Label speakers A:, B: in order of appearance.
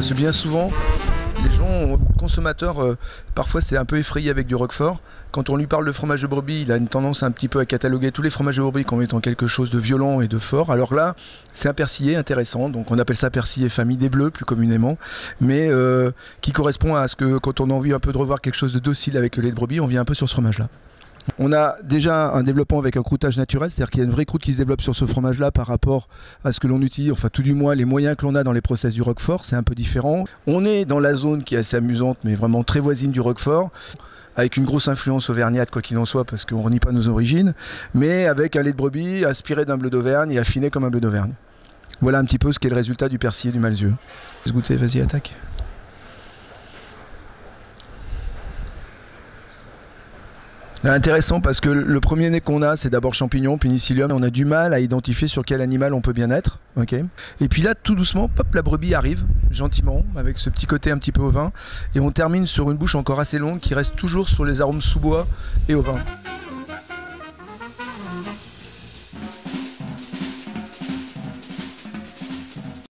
A: Parce que bien souvent, les gens, consommateurs, parfois c'est un peu effrayé avec du roquefort. Quand on lui parle de fromage de brebis, il a une tendance un petit peu à cataloguer tous les fromages de brebis comme étant quelque chose de violent et de fort. Alors là, c'est un persillé intéressant, donc on appelle ça persillé famille des bleus plus communément, mais qui correspond à ce que quand on a envie un peu de revoir quelque chose de docile avec le lait de brebis, on vient un peu sur ce fromage-là. On a déjà un développement avec un croûtage naturel, c'est-à-dire qu'il y a une vraie croûte qui se développe sur ce fromage-là par rapport à ce que l'on utilise, enfin tout du moins les moyens que l'on a dans les process du roquefort, c'est un peu différent. On est dans la zone qui est assez amusante, mais vraiment très voisine du roquefort, avec une grosse influence auvergnate quoi qu'il en soit, parce qu'on ne renie pas nos origines, mais avec un lait de brebis aspiré d'un bleu d'Auvergne et affiné comme un bleu d'Auvergne. Voilà un petit peu ce qu'est le résultat du persillé du Malzieu. Laisse goûter, vas-y, attaque. Intéressant parce que le premier nez qu'on a, c'est d'abord champignon, pénicillium. On a du mal à identifier sur quel animal on peut bien être. Okay. Et puis là, tout doucement, pop, la brebis arrive gentiment avec ce petit côté un petit peu au vin. Et on termine sur une bouche encore assez longue qui reste toujours sur les arômes sous-bois et au vin.